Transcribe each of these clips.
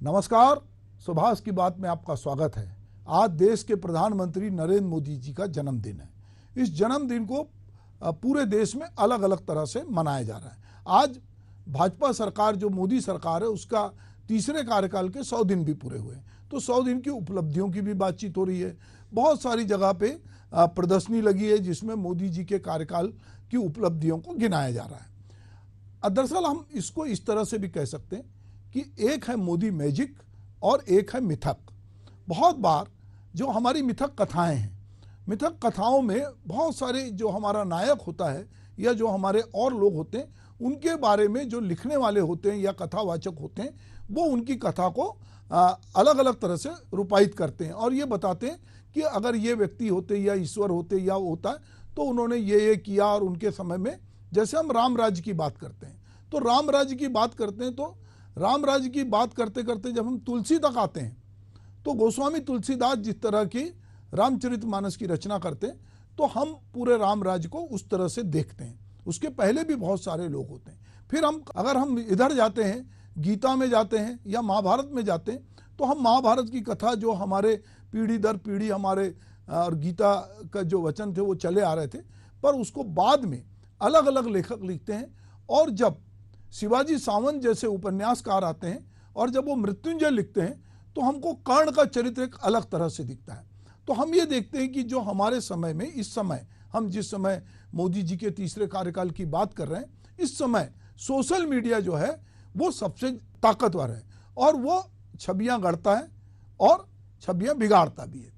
नमस्कार, सुभाष की बात में आपका स्वागत है। आज देश के प्रधानमंत्री नरेंद्र मोदी जी का जन्मदिन है। इस जन्मदिन को पूरे देश में अलग अलग तरह से मनाया जा रहा है। आज भाजपा सरकार, जो मोदी सरकार है, उसका तीसरे कार्यकाल के 100 दिन भी पूरे हुए, तो 100 दिन की उपलब्धियों की भी बातचीत हो रही है। बहुत सारी जगह पे प्रदर्शनी लगी है जिसमें मोदी जी के कार्यकाल की उपलब्धियों को गिनाया जा रहा है। दरअसल हम इसको इस तरह से भी कह सकते हैं कि एक है मोदी मैजिक और एक है मिथक। बहुत बार जो हमारी मिथक कथाएं हैं, मिथक कथाओं में बहुत सारे जो हमारा नायक होता है या जो हमारे और लोग होते हैं, उनके बारे में जो लिखने वाले होते हैं या कथावाचक होते हैं, वो उनकी कथा को अलग अलग तरह से रूपायित करते हैं और ये बताते हैं कि अगर ये व्यक्ति होते या ईश्वर होते या होता है तो उन्होंने ये किया। और उनके समय में, जैसे हम राम राज्य की बात करते हैं, तो राम राज्य की बात करते हैं, तो राम राज्य की बात करते करते जब हम तुलसी तक आते हैं तो गोस्वामी तुलसीदास जिस तरह की रामचरितमानस की रचना करते हैं, तो हम पूरे राम राज्य को उस तरह से देखते हैं। उसके पहले भी बहुत सारे लोग होते हैं। फिर अगर हम इधर जाते हैं, गीता में जाते हैं या महाभारत में जाते हैं, तो हम महाभारत की कथा जो हमारे पीढ़ी दर पीढ़ी हमारे और गीता का जो वचन थे वो चले आ रहे थे, पर उसको बाद में अलग अलग लेखक लिखते हैं। और जब शिवाजी सावंत जैसे उपन्यासकार आते हैं और जब वो मृत्युंजय लिखते हैं, तो हमको कर्ण का चरित्र एक अलग तरह से दिखता है। तो हम ये देखते हैं कि जो हमारे समय में, इस समय हम जिस समय मोदी जी के तीसरे कार्यकाल की बात कर रहे हैं, इस समय सोशल मीडिया जो है वो सबसे ताकतवर है और वो छवियां गढ़ता है और छवियां बिगाड़ता भी है।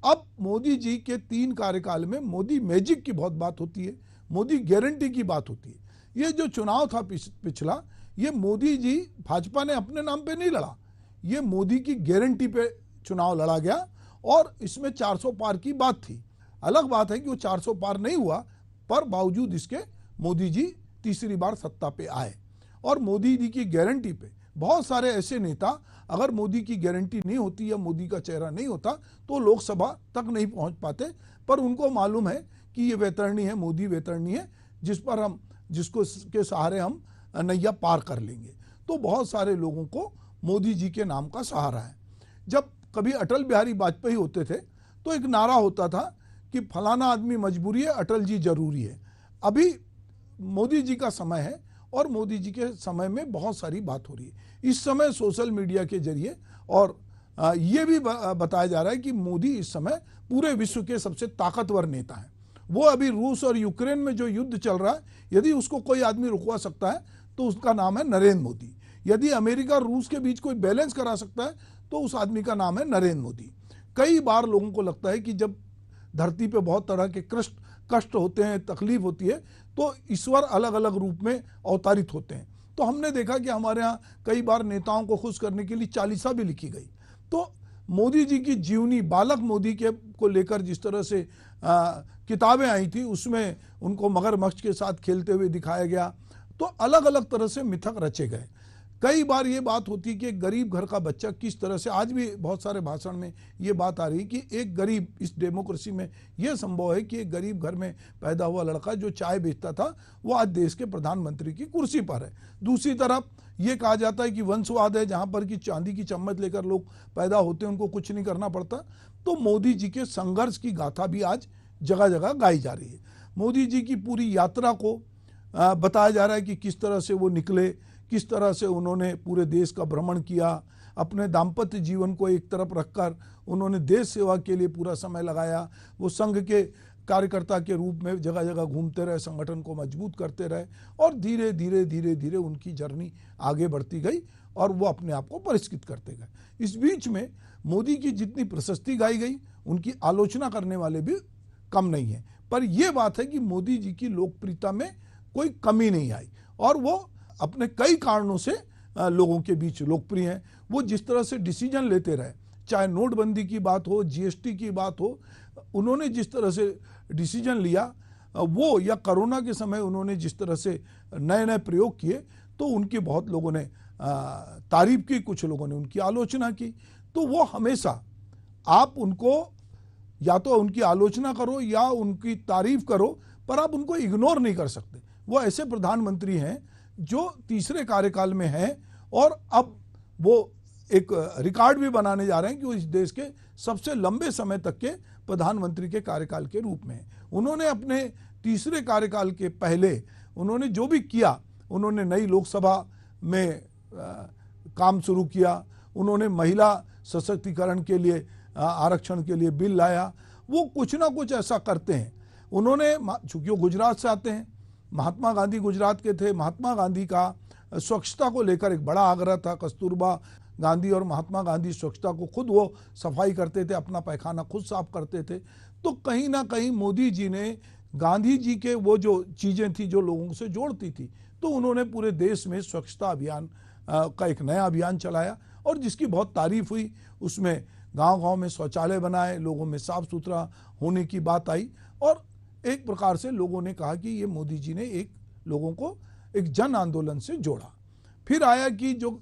अब मोदी जी के 3 कार्यकाल में मोदी मैजिक की बहुत बात होती है, मोदी गारंटी की बात होती है। ये जो चुनाव था पिछला, ये मोदी जी, भाजपा ने अपने नाम पे नहीं लड़ा, ये मोदी की गारंटी पे चुनाव लड़ा गया और इसमें 400 पार की बात थी। अलग बात है कि वो 400 पार नहीं हुआ, पर बावजूद इसके मोदी जी तीसरी बार सत्ता पे आए। और मोदी जी की गारंटी पे बहुत सारे ऐसे नेता, अगर मोदी की गारंटी नहीं होती या मोदी का चेहरा नहीं होता तो लोकसभा तक नहीं पहुंच पाते, पर उनको मालूम है कि ये वैतरणी है, मोदी वैतरणी है, जिसको के सहारे हम नैया पार कर लेंगे। तो बहुत सारे लोगों को मोदी जी के नाम का सहारा है। जब कभी अटल बिहारी वाजपेयी होते थे तो एक नारा होता था कि फलाना आदमी मजबूरी है, अटल जी जरूरी है। अभी मोदी जी का समय है और मोदी जी के समय में बहुत सारी बात हो रही है। इस समय सोशल मीडिया के जरिए और ये भी बताया जा रहा है कि मोदी इस समय पूरे विश्व के सबसे ताकतवर नेता हैं। वो अभी रूस और यूक्रेन में जो युद्ध चल रहा है, यदि उसको कोई आदमी रुकवा सकता है तो उसका नाम है नरेंद्र मोदी। यदि अमेरिका और रूस के बीच कोई बैलेंस करा सकता है तो उस आदमी का नाम है नरेंद्र मोदी। कई बार लोगों को लगता है कि जब धरती पे बहुत तरह के कष्ट होते हैं, तकलीफ होती है, तो ईश्वर अलग अलग रूप में अवतारित होते हैं। तो हमने देखा कि हमारे यहाँ कई बार नेताओं को खुश करने के लिए चालीसा भी लिखी गई। तो मोदी जी की जीवनी, बालक मोदी के को लेकर जिस तरह से किताबें आई थी, उसमें उनको मगरमच्छ के साथ खेलते हुए दिखाया गया। तो अलग अलग तरह से मिथक रचे गए। कई बार ये बात होती है कि एक गरीब घर का बच्चा किस तरह से, आज भी बहुत सारे भाषण में ये बात आ रही है कि एक गरीब, इस डेमोक्रेसी में ये संभव है कि एक गरीब घर में पैदा हुआ लड़का जो चाय बेचता था वो आज देश के प्रधानमंत्री की कुर्सी पर है। दूसरी तरफ ये कहा जाता है कि वंशवाद है, जहाँ पर कि चांदी की चम्मच लेकर लोग पैदा होते हैं, उनको कुछ नहीं करना पड़ता। तो मोदी जी के संघर्ष की गाथा भी आज जगह जगह गाई जा रही है। मोदी जी की पूरी यात्रा को बताया जा रहा है कि किस तरह से वो निकले, किस तरह से उन्होंने पूरे देश का भ्रमण किया, अपने दाम्पत्य जीवन को एक तरफ रखकर उन्होंने देश सेवा के लिए पूरा समय लगाया। वो संघ के कार्यकर्ता के रूप में जगह जगह घूमते रहे, संगठन को मजबूत करते रहे और धीरे धीरे धीरे धीरे उनकी जर्नी आगे बढ़ती गई और वो अपने आप को परिष्कृत करते गए। इस बीच में मोदी की जितनी प्रशस्ति गाई गई, उनकी आलोचना करने वाले भी कम नहीं है। पर यह बात है कि मोदी जी की लोकप्रियता में कोई कमी नहीं आई और वो अपने कई कारणों से लोगों के बीच लोकप्रिय हैं। वो जिस तरह से डिसीजन लेते रहे, चाहे नोटबंदी की बात हो, जीएसटी की बात हो, उन्होंने जिस तरह से डिसीजन लिया वो, या कोरोना के समय उन्होंने जिस तरह से नए नए प्रयोग किए, तो उनकी बहुत लोगों ने तारीफ की, कुछ लोगों ने उनकी आलोचना की। तो वो हमेशा, आप उनको या तो उनकी आलोचना करो या उनकी तारीफ करो, पर आप उनको इग्नोर नहीं कर सकते। वो ऐसे प्रधानमंत्री हैं जो तीसरे कार्यकाल में हैं और अब वो एक रिकॉर्ड भी बनाने जा रहे हैं कि वो इस देश के सबसे लंबे समय तक के प्रधानमंत्री के कार्यकाल के रूप में। उन्होंने अपने तीसरे कार्यकाल के पहले उन्होंने जो भी किया, उन्होंने नई लोकसभा में काम शुरू किया, उन्होंने महिला सशक्तिकरण के लिए आरक्षण के लिए बिल लाया, वो कुछ ना कुछ ऐसा करते हैं। उन्होंने, चूंकि वो गुजरात से आते हैं, महात्मा गांधी गुजरात के थे, महात्मा गांधी का स्वच्छता को लेकर एक बड़ा आग्रह था। कस्तूरबा गांधी और महात्मा गांधी स्वच्छता को खुद वो सफाई करते थे, अपना पैखाना खुद साफ करते थे। तो कहीं ना कहीं मोदी जी ने गांधी जी के वो जो चीज़ें थी जो लोगों से जोड़ती थी, तो उन्होंने पूरे देश में स्वच्छता अभियान का एक नया अभियान चलाया और जिसकी बहुत तारीफ हुई। उसमें गांव-गांव में शौचालय बनाए, लोगों में साफ सुथरा होने की बात आई और एक प्रकार से लोगों ने कहा कि ये मोदी जी ने एक लोगों को एक जन आंदोलन से जोड़ा। फिर आया कि जो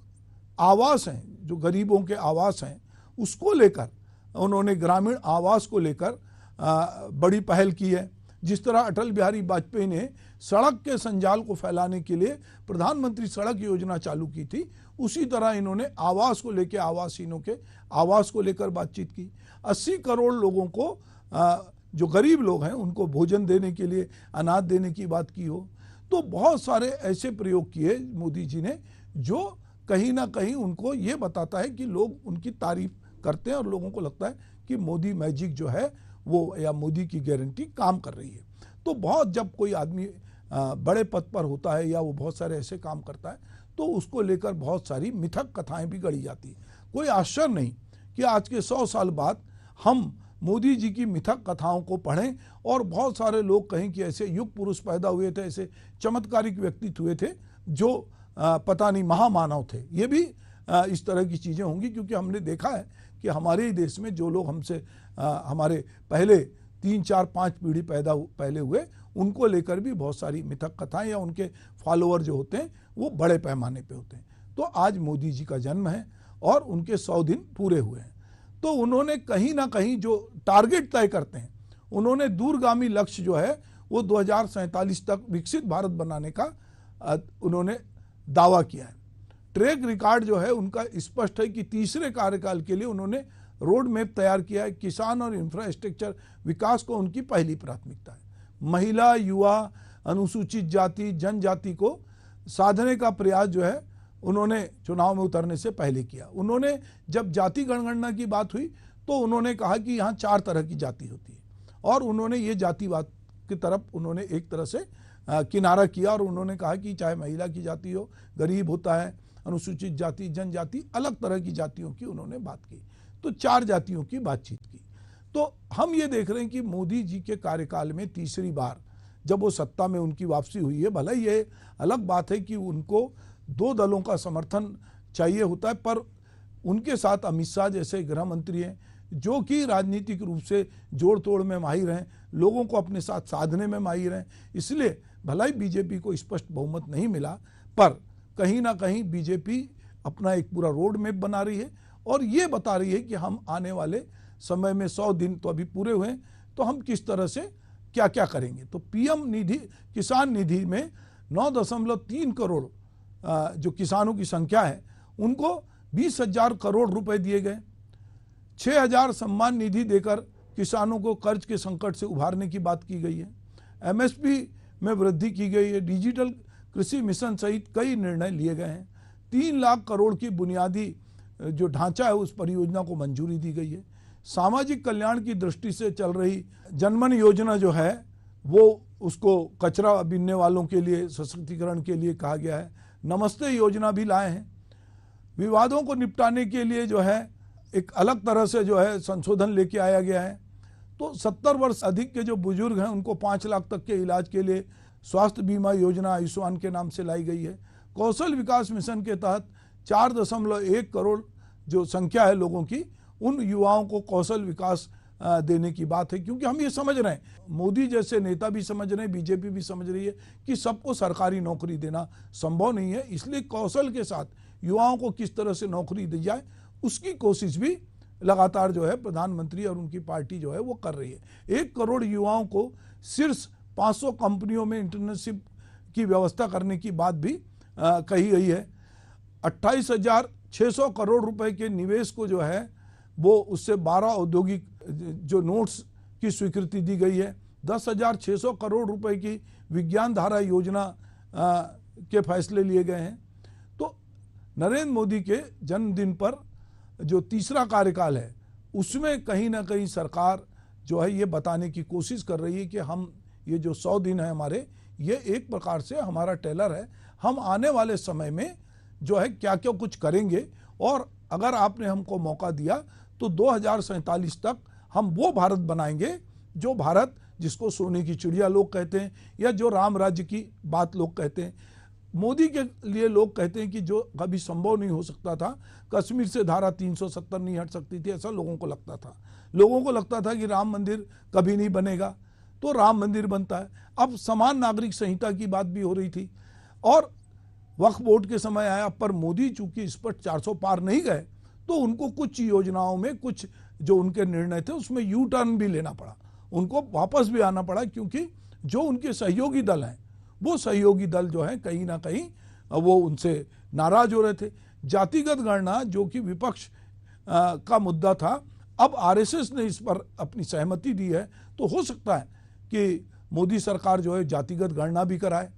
आवास हैं, जो गरीबों के आवास हैं, उसको लेकर उन्होंने ग्रामीण आवास को लेकर बड़ी पहल की है। जिस तरह अटल बिहारी वाजपेयी ने सड़क के संजाल को फैलाने के लिए प्रधानमंत्री सड़क योजना चालू की थी, उसी तरह इन्होंने आवास को लेकर, आवासहीनों के आवास को लेकर बातचीत की। 80 करोड़ लोगों को, जो गरीब लोग हैं, उनको भोजन देने के लिए, अनाज देने की बात की हो। तो बहुत सारे ऐसे प्रयोग किए मोदी जी ने जो कहीं ना कहीं उनको ये बताता है कि लोग उनकी तारीफ करते हैं और लोगों को लगता है कि मोदी मैजिक जो है वो, या मोदी की गारंटी काम कर रही है। तो बहुत, जब कोई आदमी बड़े पद पर होता है या वो बहुत सारे ऐसे काम करता है, तो उसको लेकर बहुत सारी मिथक कथाएं भी गढ़ी जाती है। कोई आश्चर्य नहीं कि आज के 100 साल बाद हम मोदी जी की मिथक कथाओं को पढ़ें और बहुत सारे लोग कहें कि ऐसे युग पुरुष पैदा हुए थे, ऐसे चमत्कारिक व्यक्तित्व हुए थे जो पता नहीं महामानव थे। ये भी इस तरह की चीज़ें होंगी, क्योंकि हमने देखा है कि हमारे ही देश में जो लोग हमसे हमारे पहले 3, 4, 5 पीढ़ी पहले हुए, उनको लेकर भी बहुत सारी मिथक कथाएं या उनके फॉलोअर जो होते हैं वो बड़े पैमाने पे होते हैं। तो आज मोदी जी का जन्म है और उनके 100 दिन पूरे हुए हैं। तो उन्होंने कहीं ना कहीं जो टारगेट तय करते हैं, उन्होंने दूरगामी लक्ष्य जो है वो 2047 तक विकसित भारत बनाने का उन्होंने दावा किया है। ट्रैक रिकॉर्ड जो है उनका स्पष्ट है कि तीसरे कार्यकाल के लिए उन्होंने रोड मैप तैयार किया है। किसान और इंफ्रास्ट्रक्चर विकास को उनकी पहली प्राथमिकता है। महिला, युवा, अनुसूचित जाति, जनजाति को साधने का प्रयास जो है उन्होंने चुनाव में उतरने से पहले किया। उन्होंने जब जाति जनगणना की बात हुई तो उन्होंने कहा कि यहाँ 4 तरह की जाति होती है और उन्होंने ये जातिवाद की तरफ उन्होंने एक तरह से किनारा किया और उन्होंने कहा कि चाहे महिला की जाति हो, गरीब होता है, अनुसूचित जाति, जनजाति, अलग तरह की जातियों की उन्होंने बात की। तो 4 जातियों की बातचीत की। तो हम ये देख रहे हैं कि मोदी जी के कार्यकाल में तीसरी बार जब वो सत्ता में उनकी वापसी हुई है, भले ये अलग बात है कि उनको 2 दलों का समर्थन चाहिए होता है, पर उनके साथ अमित शाह जैसे गृह मंत्री हैं जो कि राजनीतिक रूप से जोड़ तोड़ में माहिर हैं, लोगों को अपने साथ साधने में माहिर हैं। इसलिए भला ही बीजेपी को स्पष्ट बहुमत नहीं मिला, पर कहीं ना कहीं बीजेपी अपना एक पूरा रोड मैप बना रही है और ये बता रही है कि हम आने वाले समय में 100 दिन तो अभी पूरे हुए, तो हम किस तरह से क्या क्या करेंगे। तो पीएम निधि, किसान निधि में 9.3 करोड़ जो किसानों की संख्या है उनको 20,000 करोड़ रुपए दिए गए। 6,000 सम्मान निधि देकर किसानों को कर्ज के संकट से उभारने की बात की गई है। एमएसपी में वृद्धि की गई है। डिजिटल कृषि मिशन सहित कई निर्णय लिए गए हैं। 3 लाख करोड़ की बुनियादी जो ढांचा है उस परियोजना को मंजूरी दी गई है। सामाजिक कल्याण की दृष्टि से चल रही जनमन योजना जो है वो उसको कचरा बीनने वालों के लिए सशक्तिकरण के लिए कहा गया है। नमस्ते योजना भी लाए हैं। विवादों को निपटाने के लिए जो है एक अलग तरह से जो है संशोधन लेके आया गया है। तो 70 वर्ष अधिक के जो बुजुर्ग हैं उनको 5 लाख तक के इलाज के लिए स्वास्थ्य बीमा योजना आयुष्मान के नाम से लाई गई है। कौशल विकास मिशन के तहत 4.1 करोड़ जो संख्या है लोगों की, उन युवाओं को कौशल विकास देने की बात है। क्योंकि हम ये समझ रहे हैं, मोदी जैसे नेता भी समझ रहे हैं, बीजेपी भी समझ रही है कि सबको सरकारी नौकरी देना संभव नहीं है। इसलिए कौशल के साथ युवाओं को किस तरह से नौकरी दी जाए उसकी कोशिश भी लगातार जो है प्रधानमंत्री और उनकी पार्टी जो है वो कर रही है। 1 करोड़ युवाओं को शीर्ष 500 कंपनियों में इंटर्नशिप की व्यवस्था करने की बात भी कही गई है। 28,000 600 करोड़ रुपए के निवेश को जो है वो उससे 12 औद्योगिक जो नोट्स की स्वीकृति दी गई है। 10,600 करोड़ रुपए की विज्ञान धारा योजना के फैसले लिए गए हैं। तो नरेंद्र मोदी के जन्मदिन पर जो तीसरा कार्यकाल है उसमें कहीं ना कहीं सरकार जो है ये बताने की कोशिश कर रही है कि हम ये जो 100 दिन है हमारे, ये एक प्रकार से हमारा टेलर है, हम आने वाले समय में जो है क्या क्या कुछ करेंगे, और अगर आपने हमको मौका दिया तो 2047 तक हम वो भारत बनाएंगे जो भारत जिसको सोने की चिड़िया लोग कहते हैं, या जो राम राज्य की बात लोग कहते हैं। मोदी के लिए लोग कहते हैं कि जो कभी संभव नहीं हो सकता था, कश्मीर से धारा 370 नहीं हट सकती थी, ऐसा लोगों को लगता था। लोगों को लगता था कि राम मंदिर कभी नहीं बनेगा, तो राम मंदिर बनता है। अब समान नागरिक संहिता की बात भी हो रही थी और वक्फ बोर्ड के समय आया, पर मोदी चूंकि इस पर 400 पार नहीं गए तो उनको कुछ योजनाओं में कुछ जो उनके निर्णय थे उसमें यू टर्न भी लेना पड़ा, उनको वापस भी आना पड़ा, क्योंकि जो उनके सहयोगी दल हैं वो सहयोगी दल जो है कहीं ना कहीं वो उनसे नाराज हो रहे थे। जातिगत गणना जो कि विपक्ष का मुद्दा था, अब आरएसएस ने इस पर अपनी सहमति दी है, तो हो सकता है कि मोदी सरकार जो है जातिगत गणना भी कराए।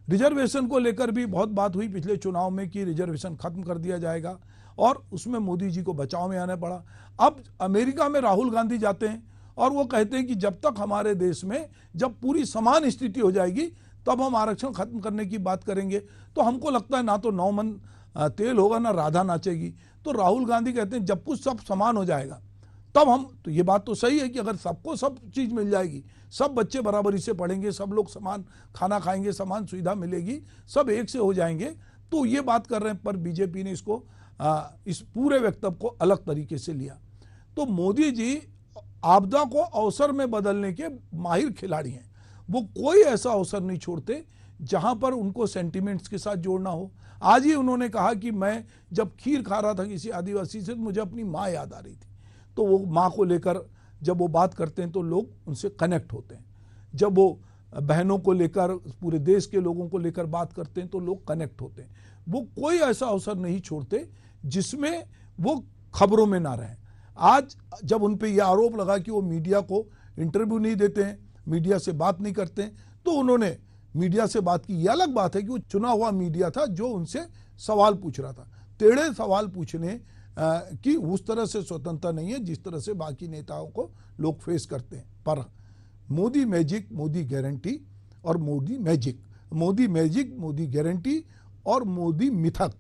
रिजर्वेशन को लेकर भी बहुत बात हुई पिछले चुनाव में कि रिजर्वेशन खत्म कर दिया जाएगा, और उसमें मोदी जी को बचाव में आना पड़ा। अब अमेरिका में राहुल गांधी जाते हैं और वो कहते हैं कि जब तक हमारे देश में जब पूरी समान स्थिति हो जाएगी तब हम आरक्षण खत्म करने की बात करेंगे। तो हमको लगता है ना तो 9 मन तेल होगा ना राधा नाचेगी। तो राहुल गांधी कहते हैं जब कुछ सब समान हो जाएगा तब हम, तो ये बात तो सही है कि अगर सबको सब चीज़ मिल जाएगी, सब बच्चे बराबरी से पढ़ेंगे, सब लोग समान खाना खाएंगे, समान सुविधा मिलेगी, सब एक से हो जाएंगे, तो ये बात कर रहे हैं। पर बीजेपी ने इसको इस पूरे वक्तव्य को अलग तरीके से लिया। तो मोदी जी आपदा को अवसर में बदलने के माहिर खिलाड़ी हैं। वो कोई ऐसा अवसर नहीं छोड़ते जहां पर उनको सेंटिमेंट्स के साथ जोड़ना हो। आज ही उन्होंने कहा कि मैं जब खीर खा रहा था किसी आदिवासी से तो मुझे अपनी माँ याद आ रही थी। तो वो माँ को लेकर जब वो बात करते हैं तो लोग उनसे कनेक्ट होते हैं। जब वो बहनों को लेकर, पूरे देश के लोगों को लेकर बात करते हैं तो लोग कनेक्ट होते हैं। वो कोई ऐसा अवसर नहीं छोड़ते जिसमें वो खबरों में ना रहें। आज जब उन पे यह आरोप लगा कि वो मीडिया को इंटरव्यू नहीं देते हैं, मीडिया से बात नहीं करते हैं, तो उन्होंने मीडिया से बात की। यह अलग बात है कि वो चुना हुआ मीडिया था जो उनसे सवाल पूछ रहा था। टेढ़े सवाल पूछने की उस तरह से स्वतंत्रता नहीं है जिस तरह से बाकी नेताओं को लोग फेस करते हैं। पर मोदी मैजिक, मोदी गारंटी और Modi magic, Modi magic, Modi guarantee और मोदी मिथक,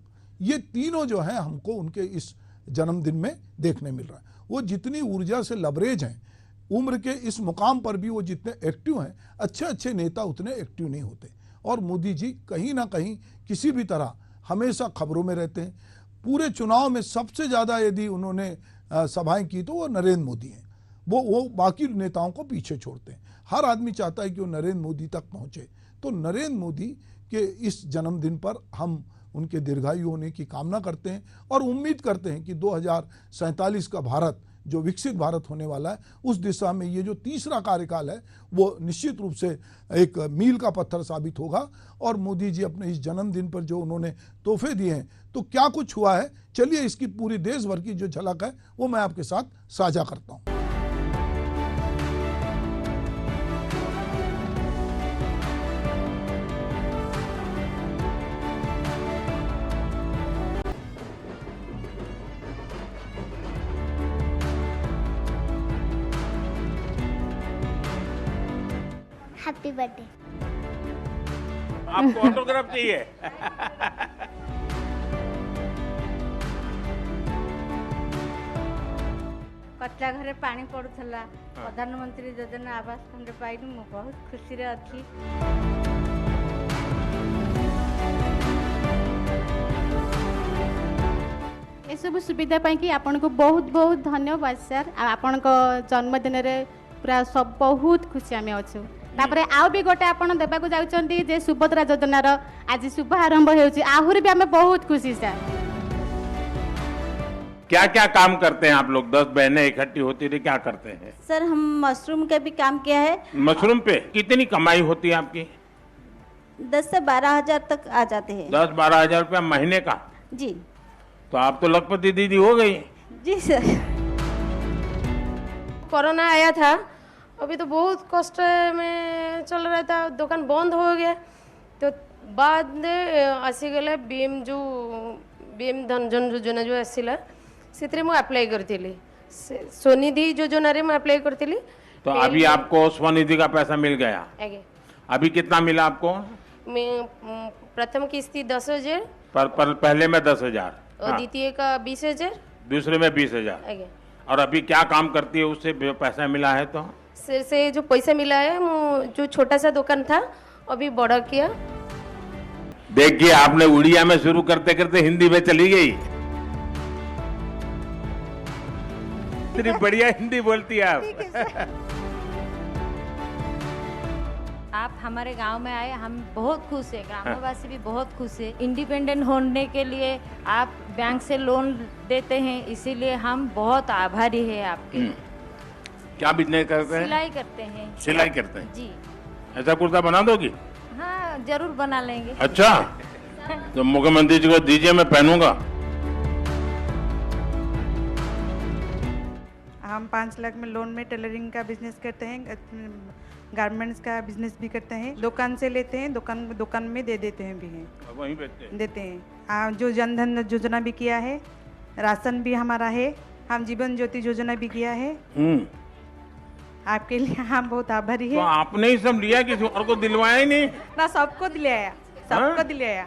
ये तीनों जो हैं हमको उनके इस जन्मदिन में देखने मिल रहा है। वो जितनी ऊर्जा से लबरेज हैं, उम्र के इस मुकाम पर भी वो जितने एक्टिव हैं, अच्छे अच्छे नेता उतने एक्टिव नहीं होते। और मोदी जी कहीं ना कहीं किसी भी तरह हमेशा खबरों में रहते हैं। पूरे चुनाव में सबसे ज़्यादा यदि उन्होंने सभाएं की तो वो नरेंद्र मोदी हैं। वो बाकी नेताओं को पीछे छोड़ते हैं। हर आदमी चाहता है कि वो नरेंद्र मोदी तक पहुँचे। तो नरेंद्र मोदी के इस जन्मदिन पर हम उनके दीर्घायु होने की कामना करते हैं और उम्मीद करते हैं कि 2047 का भारत जो विकसित भारत होने वाला है, उस दिशा में ये जो तीसरा कार्यकाल है वो निश्चित रूप से एक मील का पत्थर साबित होगा। और मोदी जी अपने इस जन्मदिन पर जो उन्होंने तोहफे दिए हैं, तो क्या कुछ हुआ है, चलिए इसकी पूरी देश भर की जो झलक है वो मैं आपके साथ साझा करता हूँ। Happy birthday. आपको ऑटोग्राफ चाहिए? कच्चा घरे पानी पड़ुला, प्रधानमंत्री योजना आवास खंड पाइलु, मु बहुत खुशी रे अच्छी। ये सब सुविधा पाई कि आपन को बहुत बहुत धन्यवाद सर। आपन को जन्मदिन रे पूरा सब बहुत खुशी आमे अछु। तापरे आउ भी गोटे आपन देबा को जाउचंती जे सुभद्रा योजना रो आज शुभ आरंभ हेउची, आहुर भी हमें बहुत खुशी सर। क्या क्या काम करते हैं आप लोग? 10 बहनें इकट्ठी होती थी, क्या करते हैं? सर हम मशरूम का भी काम किया है। मशरूम पे कितनी कमाई होती है आपकी? 10 से 12 हजार तक आ जाते हैं। 10-12 हजार रुपया महीने का? जी। तो आप तो लखपति दीदी हो गई। जी सर। कोरोना आया था, अभी तो बहुत कष्ट में चल रहा था, दुकान बंद हो गया। तो बाद में आसीगला बीएम धन जन योजना जो आसला से मैं अप्लाई करती स्वनिधि योजना रे मैं अप्लाई करती। तो अभी आपको स्वनिधि का पैसा मिल गया? आगे अभी कितना मिला आपको? मैं प्रथम किस्ती 10,000 पर पहले में 10,000 और द्वितीय का 20,000 दूसरे में 20,000। आगे और अभी क्या काम करती है उससे पैसा मिला है? तो से जो पैसा मिला है वो जो छोटा सा दुकान था अभी बड़ा किया। देखिए आपने उड़िया में शुरू करते करते हिंदी में चली गई। इतनी बढ़िया हिंदी बोलती है आप। आप हमारे गांव में आए, हम बहुत खुश है, ग्रामवासी भी बहुत खुश है। इंडिपेंडेंट होने के लिए आप बैंक से लोन देते हैं, इसीलिए हम बहुत आभारी है आपके। क्या बिजनेस करते हैं? सिलाई करते हैं। सिलाई करते हैं जी। ऐसा कुर्ता बना दोगी? हाँ जरूर बना लेंगे। अच्छा, तो मुख्यमंत्री जी को दीजिए, मैं पहनूंगा। हम 5 लाख में लोन में टेलरिंग का बिजनेस करते हैं, गारमेंट्स का बिजनेस भी करते हैं। दुकान से लेते हैं, दुकान में दे देते हैं भी हैं, वहीं बेचते देते हैं। जो जन धन योजना भी किया है, राशन भी हमारा है, हम जीवन ज्योति योजना भी किया है। आपके लिए हम बहुत आभारी तो है। आपने ही सब लिया, किसी और को दिलवाया ही नहीं? ना सबको दिलाया, सबको दिलाया।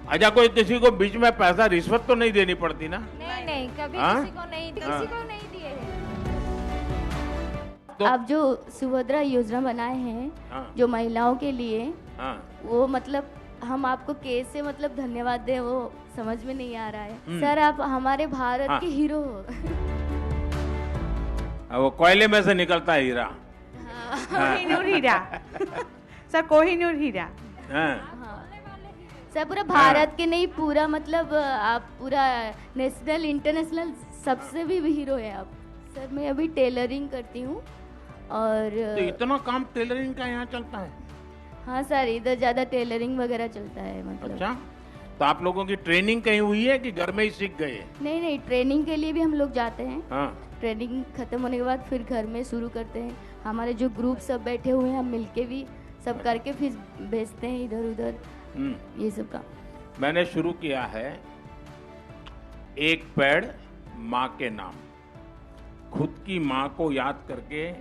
अच्छा, कोई किसी को बीच में पैसा रिश्वत तो नहीं देनी पड़ती ना? नहीं कभी हाँ? किसी को नहीं दिए हैं। तो आप जो सुभद्रा योजना बनाए हैं हाँ। जो महिलाओं के लिए, हाँ। वो मतलब हम आपको कैसे मतलब धन्यवाद दें वो समझ में नहीं आ रहा है। सर आप हमारे भारत हाँ। के हीरो हो। वो कोयले में से निकलता है हीरा। कोहिनूर हीरा सर, कोहिनूर हीरा। हाँ। सर पूरा भारत के नहीं, पूरा मतलब आप पूरा नेशनल इंटरनेशनल सबसे भी हीरो है आप। सर मैं अभी टेलरिंग करती हूँ और तो इतना काम टेलरिंग का यहाँ चलता है? हाँ सर, इधर ज्यादा टेलरिंग वगैरह चलता है मतलब। अच्छा, तो आप लोगों की ट्रेनिंग कहीं हुई है कि घर में ही सीख गए? नहीं ट्रेनिंग के लिए भी हम लोग जाते हैं। हाँ। ट्रेनिंग खत्म होने के बाद फिर घर में शुरू करते हैं। हमारे जो ग्रुप सब बैठे हुए हैं, हम मिलके भी सब करके फिर भेजते हैं इधर उधर, ये सब काम मैंने शुरू किया है। एक पेड़ माँ के नाम, खुद की माँ को याद करके,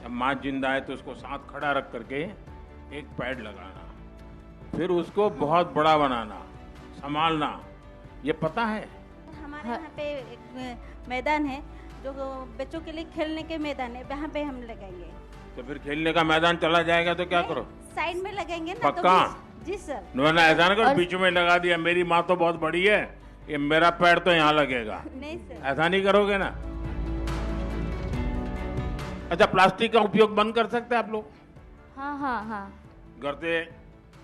जब माँ जिंदा है तो उसको साथ खड़ा रख करके एक पेड़ लगाना, फिर उसको बहुत बड़ा बनाना, संभालना, ये पता है? हमारे यहाँ पे एक मैदान है जो बच्चों के लिए खेलने के मैदान है, वहाँ पे हम लगाएंगे। तो फिर खेलने का मैदान चला जाएगा तो क्या करो? साइड में लगाएंगे ना। पक्का? तो जी सर। मैंने ऐसा ना कर बीच में लगा दिया, मेरी माँ तो बहुत बड़ी है, ये मेरा पेड़ तो यहाँ लगेगा। नहीं सर। ऐसा नहीं करोगे ना? अच्छा, प्लास्टिक का उपयोग बंद कर सकते हैं आप लोग? हाँ घर से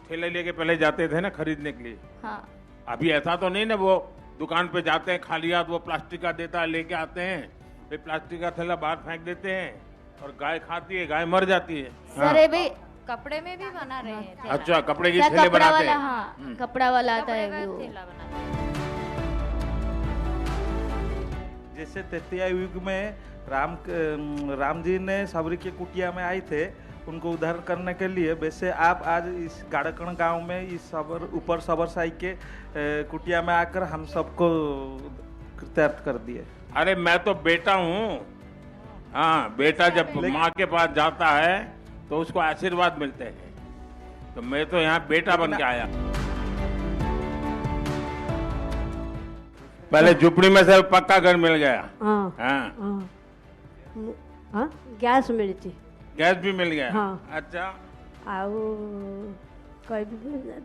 ठेले लेके पहले जाते थे ना खरीदने के लिए। हाँ। अभी ऐसा तो नहीं ना, वो दुकान पे जाते हैं खाली हाथ, वो प्लास्टिक का देता है, लेके आते हैं, फिर प्लास्टिक का थैला बाहर फेंक देते हैं और गाय खाती है, गाय मर जाती है। सर ये भी कपड़े में भी बना रहे हैं। अच्छा, कपड़े की सर थैले कपड़ा बनाते वाला, हैं? हाँ कपड़ा वाला आता है कपड़े का वो। थैला बनाते हैं। जैसे तृतीया युग में राम जी ने सबरी के कुटिया में आए थे, उनको उद्धार करने के लिए। वैसे आप आज इस गाड़कण गांव में इस ऊपर सबर साई के कुटिया में आकर हम सबको कृतार्थ कर दिए। अरे मैं तो बेटा हूँ। हाँ, बेटा जब माँ के पास जाता है तो उसको आशीर्वाद मिलते हैं, तो मैं तो यहाँ बेटा बन के आया। पहले झुपड़ी में से पक्का घर मिल गया। हाँ हाँ। हाँ गैस मिलती, गैस भी मिल गया। हाँ। अच्छा। आउ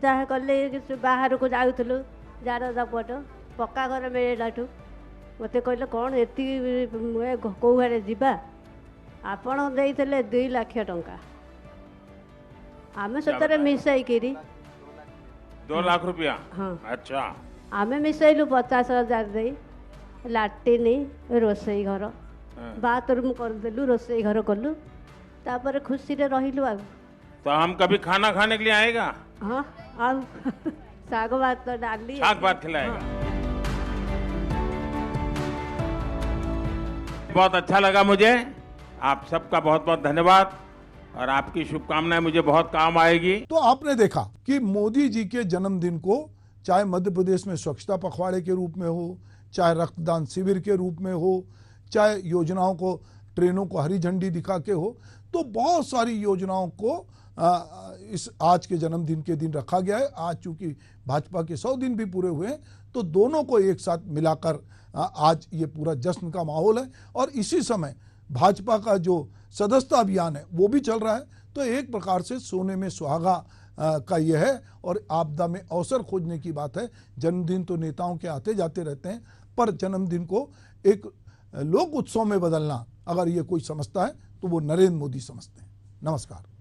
जहाँ कले बाहर को जाऊलु जार पट पक्का घर मिललाठू मत कहले कौन एति कौ आड़े जावा आपण देते 2 लाख टंका आम से मिसाइकी 2 लाख रुपया? हाँ। अच्छा। आम मिसाइलु 50,000 दे लाट्रिन रोसई घर बाथरूम करदेलु रोसई घर कलु तापर खुशी रे रहिलु। आ तो हम कभी खाना खाने के लिए आएगा? हाँ आ साग भात तो डाली शाक भात खिलाएगा। बहुत अच्छा लगा मुझे। आप सबका बहुत बहुत धन्यवाद और आपकी शुभकामनाएं मुझे बहुत काम आएगी। तो आपने देखा कि मोदी जी के जन्मदिन को चाहे मध्य प्रदेश में स्वच्छता पखवाड़े के रूप में हो, चाहे रक्तदान शिविर के रूप में हो, चाहे योजनाओं को ट्रेनों को हरी झंडी दिखा के हो, तो बहुत सारी योजनाओं को इस आज के जन्मदिन के दिन रखा गया है। आज चूंकि भाजपा के 100 दिन भी पूरे हुए हैं, तो दोनों को एक साथ मिलाकर आज ये पूरा जश्न का माहौल है। और इसी समय भाजपा का जो सदस्यता अभियान है वो भी चल रहा है। तो एक प्रकार से सोने में सुहागा का यह है और आपदा में अवसर खोजने की बात है। जन्मदिन तो नेताओं के आते जाते रहते हैं, पर जन्मदिन को एक लोक उत्सव में बदलना अगर ये कोई समझता है तो वो नरेंद्र मोदी समझते हैं। नमस्कार।